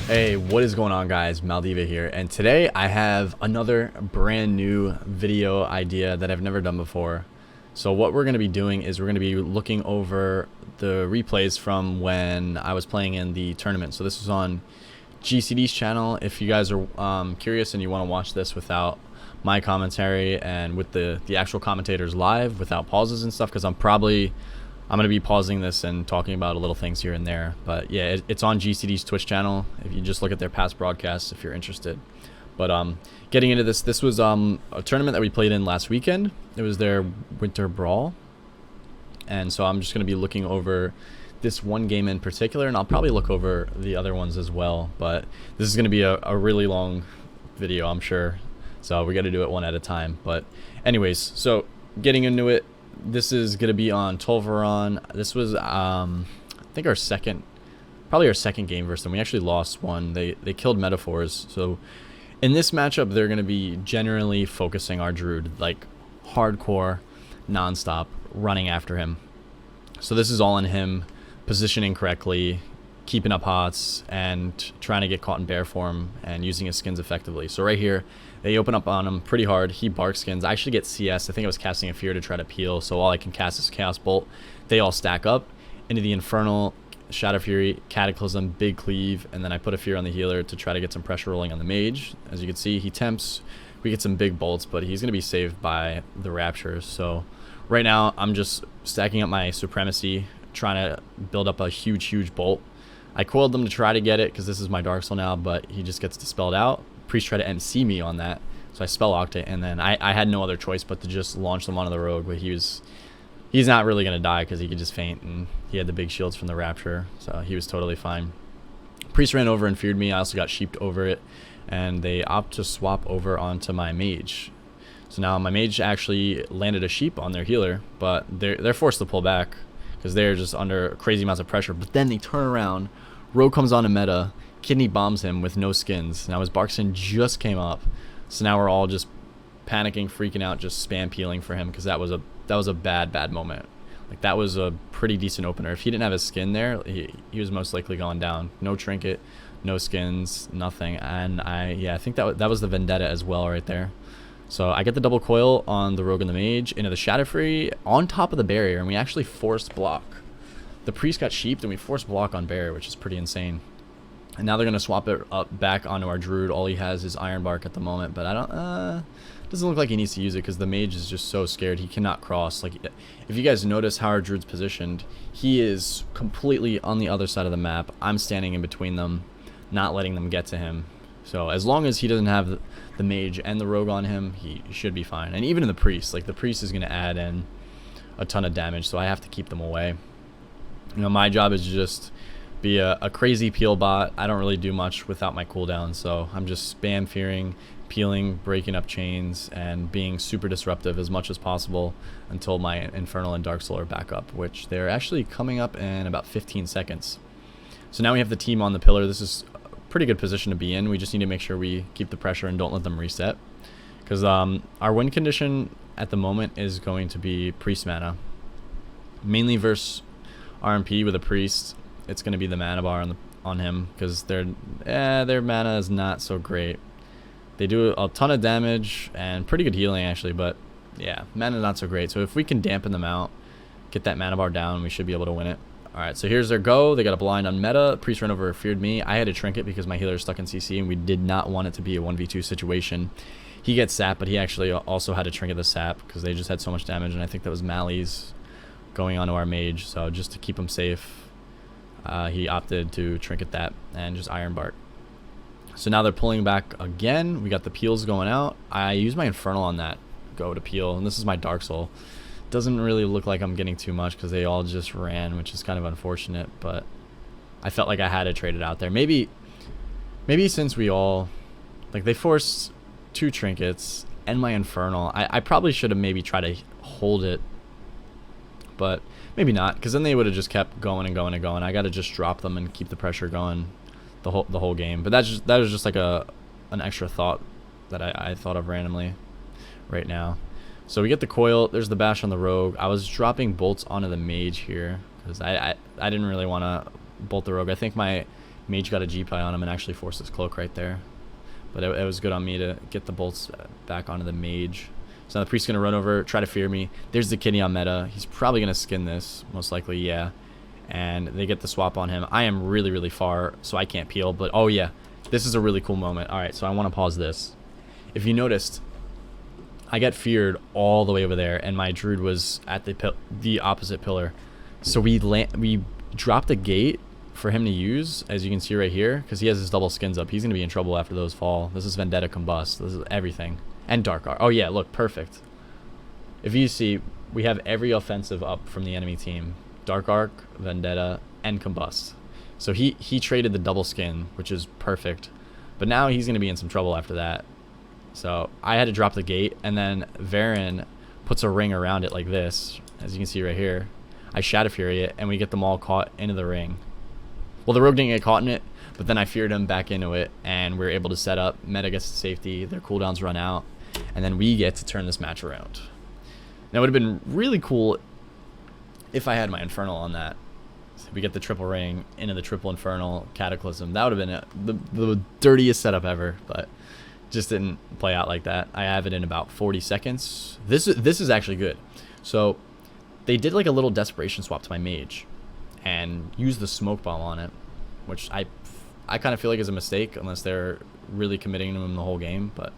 Hey, what is going on, guys? Maldiva here, and today I have another brand new video idea that I've never done before. So what we're going to be doing is we're going to be looking over the replays from when I was playing in the tournament. So this was on GCD's channel. If you guys are curious and you want to watch this without my commentary and with the actual commentators live, without pauses and stuff, because I'm going to be pausing this and talking about little things here and there. But yeah, it's on GCD's Twitch channel. If you just look at their past broadcasts, if you're interested. But getting into this was a tournament that we played in last weekend. It was their Winter Brawl. And so I'm just going to be looking over this one game in particular, and I'll probably look over the other ones as well. But this is going to be a really long video, I'm sure. So we got to do it one at a time. But anyways, so getting into it, this is going to be on Tolvaron. This was, I think, probably our second game versus them. We actually lost one. They killed Metaphors. So in this matchup, they're going to be generally focusing our Druid, like hardcore, nonstop, running after him. So this is all on him, positioning correctly, keeping up hots, and trying to get caught in bear form and using his skins effectively. So right here, they open up on him pretty hard. He bark skins. I actually get CS. I think I was casting a Fear to try to peel, so all I can cast is Chaos Bolt. They all stack up into the Infernal, Shadow Fury, Cataclysm, Big Cleave, and then I put a Fear on the healer to try to get some pressure rolling on the mage. As you can see, he tempts. We get some big bolts, but he's going to be saved by the Raptures. So right now, I'm just stacking up my Supremacy, trying to build up a huge bolt. I coiled them to try to get it because this is my Dark Soul now, but he just gets dispelled out. Priest tried to MC me on that, so I spell locked it, and then I had no other choice but to just launch them onto the rogue. But he's not really gonna die because he could just faint, and he had the big shields from the Rapture, so he was totally fine. Priest ran over and feared me. I also got sheeped over it, and they opt to swap over onto my mage. So now my mage actually landed a sheep on their healer, but they're forced to pull back because they're just under crazy amounts of pressure. But then they turn around, rogue comes on a meta, kidney bombs him with no skins. Now his Barkskin just came up, so now we're all just panicking, freaking out, just spam peeling for him because that was a bad moment. Like, that was a pretty decent opener. If he didn't have his skin there, he was most likely going down. No trinket, no skins, nothing. And I think that was the vendetta as well right there. So I get the double coil on the rogue and the mage into the Shadow Fury on top of the barrier, and we actually forced block. The priest got sheeped and we forced block on barrier, which is pretty insane. And now they're going to swap it up back onto our Druid. All he has is Iron Bark at the moment, but I don't, doesn't look like he needs to use it because the mage is just so scared. He cannot cross. Like, if you guys notice how our Druid's positioned, he is completely on the other side of the map. I'm standing in between them, not letting them get to him. So as long as he doesn't have the mage and the rogue on him, he should be fine. And even in the priest, like, the priest is going to add in a ton of damage, so I have to keep them away. You know, my job is just be a crazy peel bot. I don't really do much without my cooldown, so I'm just spam fearing, peeling, breaking up chains, and being super disruptive as much as possible until my Infernal and Dark Soul are back up, which they're actually coming up in about 15 seconds. So now we have the team on the pillar. This is a pretty good position to be in. We just need to make sure we keep the pressure and don't let them reset, because our win condition at the moment is going to be Priest mana, mainly versus RMP with a Priest. It's going to be the mana bar on him because their mana is not so great. They do a ton of damage and pretty good healing actually, but yeah, mana not so great. So if we can dampen them out, get that mana bar down, we should be able to win it. Alright, so here's their go. They got a blind on meta. Priest ran over, feared me. I had a trinket because my healer is stuck in CC, and we did not want it to be a 1v2 situation. He gets sap, but he actually also had to trinket the sap because they just had so much damage, and I think that was Mally's going onto our mage. So just to keep him safe, he opted to trinket that and just Iron Bark. So now they're pulling back again. We got the peels going out. I use my Infernal on that go to peel, and this is my Dark Soul. Doesn't really look like I'm getting too much because they all just ran, which is kind of unfortunate, but I felt like I had to trade it out there. Maybe since we all, like, they forced 2 trinkets and my Infernal, I probably should have maybe tried to hold it, but maybe not, because then they would have just kept going and going and going. I got to just drop them and keep the pressure going the whole game. But that was just like an extra thought that I thought of randomly right now. So we get the coil. There's the bash on the rogue. I was dropping bolts onto the mage here because I didn't really want to bolt the rogue. I think my Mage got a GP on him and actually forced his cloak right there. But it was good on me to get the bolts back onto the mage. So now the priest's going to run over, try to fear me. There's the kidney on meta. He's probably going to skin this, most likely, yeah. And they get the swap on him. I am really, really far, so I can't peel. But, oh, yeah, this is a really cool moment. All right, so I want to pause this. If you noticed, I got feared all the way over there, and my druid was at the opposite pillar. So we dropped a gate for him to use, as you can see right here, because he has his double skins up. He's going to be in trouble after those fall. This is Vendetta Combust. This is everything. And Dark Arc. Oh, yeah, look, perfect. If you see, we have every offensive up from the enemy team. Dark Arc, Vendetta, and Combust. So he traded the double skin, which is perfect. But now he's going to be in some trouble after that. So I had to drop the gate, and then Varen puts a ring around it like this, as you can see right here. I Shadow Fury it, and we get them all caught into the ring. Well, the rogue didn't get caught in it, but then I feared him back into it, and we were able to set up. Meta gets to safety, their cooldowns run out, and then we get to turn this match around. Now, it would have been really cool if I had my Infernal on that. So we get the triple ring into the triple Infernal Cataclysm. That would have been the dirtiest setup ever, but just didn't play out like that. I have it in about 40 seconds. This is actually good. So they did like a little desperation swap to my mage and used the smoke bomb on it, which I kind of feel like is a mistake unless they're really committing to him the whole game. But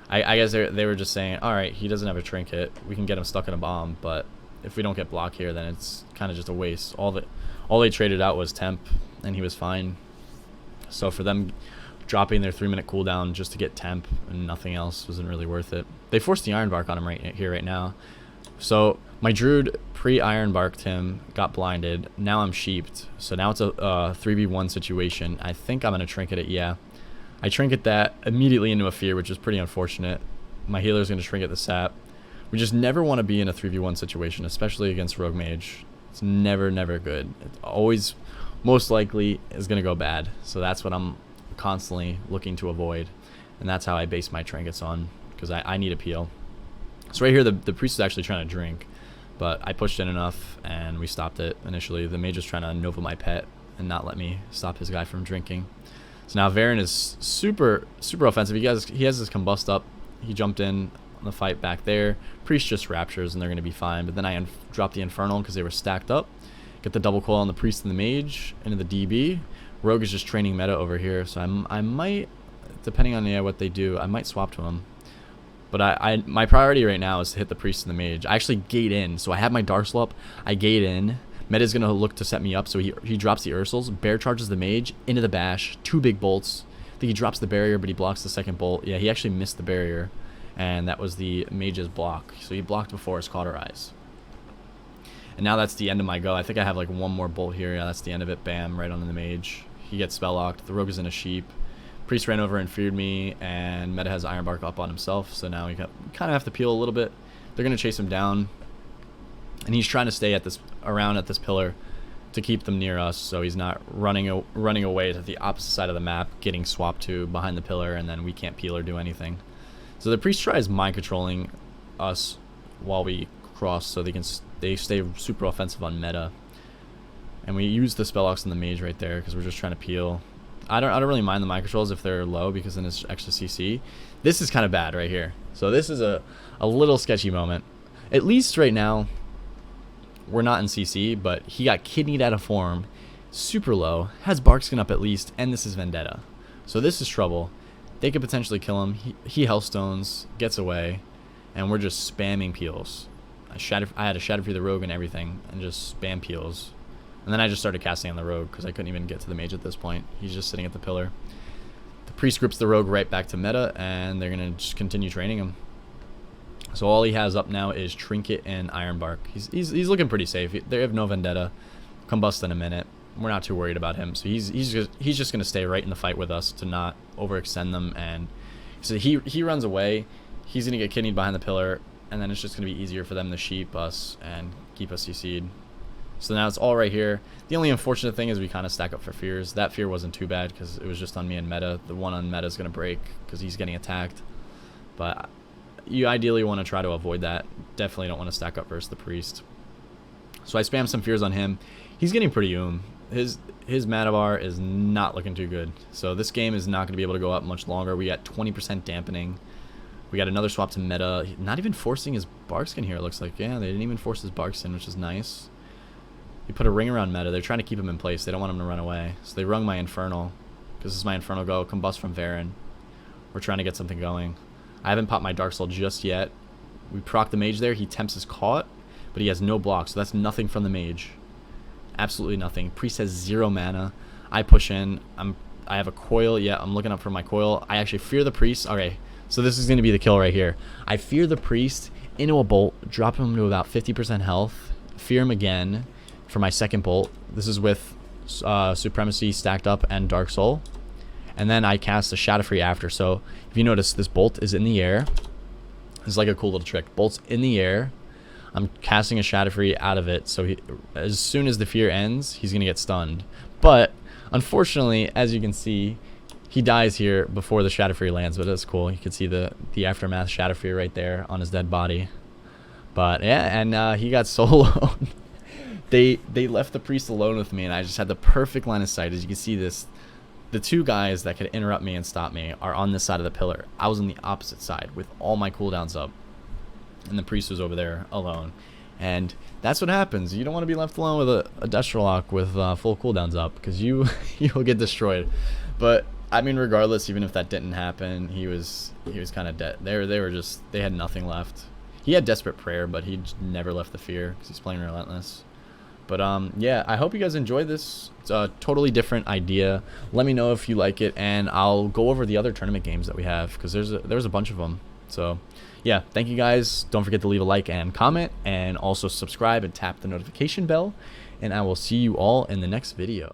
I guess they were just saying, all right, he doesn't have a trinket, we can get him stuck in a bomb, but if we don't get block here, then it's kind of just a waste. All they traded out was temp, and he was fine. So for them dropping their 3-minute cooldown just to get temp and nothing else wasn't really worth it. They forced the Iron Bark on him right now. So my druid pre-Iron Barked him, got blinded. Now I'm sheeped. So now it's a 3v1 situation. I think I'm going to trinket it, yeah. I trinket that immediately into a fear, which is pretty unfortunate. My healer's going to trinket the sap. We just never want to be in a 3v1 situation, especially against Rogue Mage. It's never good. It always, most likely, is going to go bad. So that's what I'm constantly looking to avoid. And that's how I base my trinkets on, because I need a peel. So right here, the priest is actually trying to drink, but I pushed in enough, and we stopped it initially. The mage is trying to Nova my pet and not let me stop his guy from drinking. So now Varen is super offensive. He has his combust up. He jumped in on the fight back there. Priest just raptures, and they're going to be fine. But then I dropped the Infernal because they were stacked up. Get the double coil on the priest and the mage into the DB. Rogue is just training meta over here, so I might, depending on what they do, I might swap to him. But my priority right now is to hit the priest and the mage. I actually gate in, so I have my Darksel up. I gate in. Meta's going to look to set me up, so he drops the Ursals. Bear charges the mage into the bash. 2 big bolts. I think he drops the barrier, but he blocks the second bolt. Yeah, he actually missed the barrier, and that was the mage's block. So he blocked before his Cauterize. And now that's the end of my go. I think I have like one more bolt here. Yeah, that's the end of it. Bam, right on the mage. He gets spell locked. The rogue is in a sheep. Priest ran over and feared me, and Meta has Iron Bark up on himself, so now we kind of have to peel a little bit. They're going to chase him down, and he's trying to stay around at this pillar to keep them near us, so he's not running away to the opposite side of the map, getting swapped to behind the pillar, and then we can't peel or do anything. So the priest tries mind controlling us while we cross, so they stay super offensive on meta, and we use the spell locks on the mage right there because we're just trying to peel. I don't really mind the mind controls if they're low, because then it's extra CC. This is kind of bad right here. So this is a little sketchy moment. At least right now, we're not in CC, but he got kidneyed out of form, super low, has Barkskin up at least, and this is Vendetta. So this is trouble. They could potentially kill him. He Hellstones, gets away, and we're just spamming peels. I had a Shadow Free the Rogue and everything, and just spam peels. And then I just started casting on the rogue because I couldn't even get to the mage at this point. He's just sitting at the pillar. The priest grips the rogue right back to meta, and they're going to just continue training him. So all he has up now is Trinket and Iron Bark. He's looking pretty safe. They have no Vendetta. Combust in a minute. We're not too worried about him. So he's just going to stay right in the fight with us to not overextend them. And so he runs away. He's going to get kidneyed behind the pillar, and then it's just going to be easier for them to sheep us and keep us CC'd. So now it's all right here. The only unfortunate thing is we kind of stack up for fears. That fear wasn't too bad because it was just on me and meta. The one on meta is going to break because he's getting attacked. But you ideally want to try to avoid that. Definitely don't want to stack up versus the priest. So I spam some fears on him. He's getting pretty his mana bar is not looking too good. So this game is not going to be able to go up much longer. We got 20% dampening. We got another swap to meta. Not even forcing his Barkskin here, it looks like. Yeah, they didn't even force his Barkskin, which is nice. He put a ring around meta. They're trying to keep him in place. They don't want him to run away. So they rung my Infernal. Because this is my Infernal go. Combust from Varen. We're trying to get something going. I haven't popped my Dark Soul just yet. We proc the mage there. He tempts his caught, but he has no block. So that's nothing from the mage. Absolutely nothing. Priest has 0 mana. I push in. I have a coil. Yeah, I'm looking up for my coil. I actually fear the priest. Okay, so this is going to be the kill right here. I fear the priest into a bolt, drop him to about 50% health, fear him again for my second bolt. This is with Supremacy stacked up and Dark Soul. And then I cast a Shadowfree after. So if you notice, this bolt is in the air. It's like a cool little trick. Bolt's in the air. I'm casting a Shadowfree out of it. So as soon as the fear ends, he's going to get stunned. But unfortunately, as you can see, he dies here before the Shadowfree lands. But that's cool. You can see the aftermath Shadowfree right there on his dead body. But yeah, and he got soloed. They left the priest alone with me, and I just had the perfect line of sight. As you can see, the 2 guys that could interrupt me and stop me are on this side of the pillar. I was on the opposite side with all my cooldowns up, and the priest was over there alone. And that's what happens. You don't want to be left alone with a Destralock with full cooldowns up, because you'll get destroyed. But I mean, regardless, even if that didn't happen, he was kind of dead. They had nothing left. He had Desperate Prayer, but he just never left the fear because he's playing Relentless. But yeah, I hope you guys enjoyed this. It's a totally different idea. Let me know if you like it, and I'll go over the other tournament games that we have, because there's a bunch of them. So yeah, thank you guys. Don't forget to leave a like and comment, and also subscribe and tap the notification bell. And I will see you all in the next video.